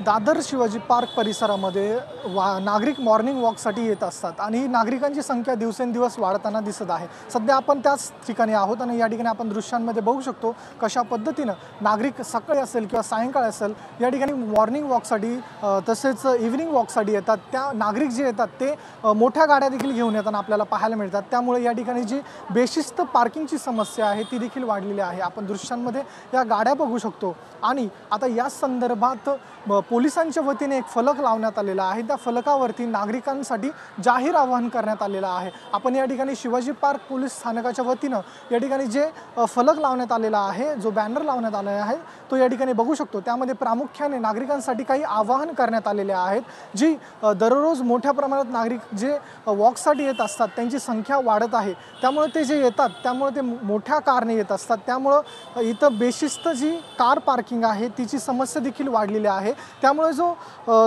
Dadar Shivaji park परिसरामध्ये नागरिक morning वॉकसाठी येत असतात आणि नागरिकांची संख्या दिवसेंदिवस वाढताना दिसत आहे। सध्या आपण त्याच ठिकाणी आहोत आणि या ठिकाणी आपण दृश्यांमध्ये बघू शकतो कशा पद्धतीने नागरिक सकाळी असेल किंवा सायंकाळ असेल या ठिकाणी मॉर्निंग वॉकसाठी तसेच इव्हनिंग वॉकसाठी येतात। त्या नागरिक जे येतात ते मोठ्या गाड्या देखील घेऊन येताना आपल्याला पाहायला मिळतात। त्यामुळे या ठिकाणी जी बेशिस्त पार्किंगची समस्या आहे ती देखील वाढलेली आहे। आपण दृश्यांमध्ये या गाड्या बघू शकतो आणि आता या संदर्भात पोलिसांच्या वतीने एक फलक लावण्यात आलेला आहे। त्या फलकावरती नागरिकांसाठी जाहीर आवाहन करण्यात आलेलं आहे। आपण या ठिकाणी शिवाजी पार्क पोलीस स्थानकाच्या वतीने या ठिकाणी जे फलक लावण्यात आलेला आहे, जो बॅनर लावण्यात आलेला आहे तो या ठिकाणी बघू शकतो। त्यामध्ये प्रामुख्याने नागरिकांसाठी काही आवाहन करण्यात आलेले आहेत, जी दररोज मोठ्या प्रमाणात नागरिक जे वॉकसाठी येत असतात त्यांची संख्या वाढत आहे। त्यामुळे ते जे येतात त्यामुळे ते मोठ्या कारने येत असतात। त्यामुळे इथं बेशिस्त जी कार पार्किंग आहे तिची समस्या देखील वाढलेली आहे। त्यामुळे जो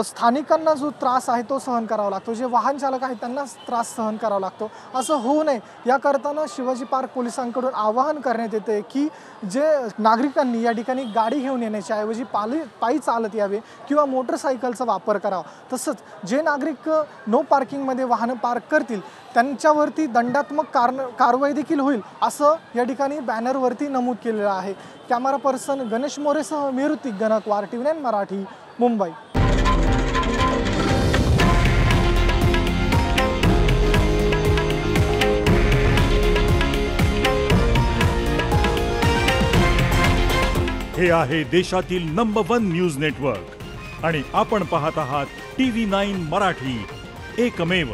स्थानिकांना जो त्रास आहे तो सहन करावा लागतो, जे वाहन चालक आहेत त्यांना त्रास सहन करावा लागतो। असं होऊ नये याकरता शिवाजी पार्क पोलिसांकडून आवाहन करण्यात येते की जे नागरिकांनी या ठिकाणी गाडी घेऊन येण्याच्या ऐवजी पायी चालत यावे किंवा मोटरसायकलचा वापर करावा। तसंच जे नागरिक नो पार्किंगमध्ये वाहनं पार्क करतील त्यांच्यावरती दंडात्मक कारवाई देखील होईल, असं या ठिकाणी बॅनरवरती नमूद केलेलं आहे। कॅमेरा पर्सन गणेश मोरेसह मी ऋतिक गणक, RTV9 मराठी, मुंबई। हे आहे देशातील नंबर 1 न्यूज नेटवर्क आणि आपण पाहत आहात TV9 मराठी, एकमेव।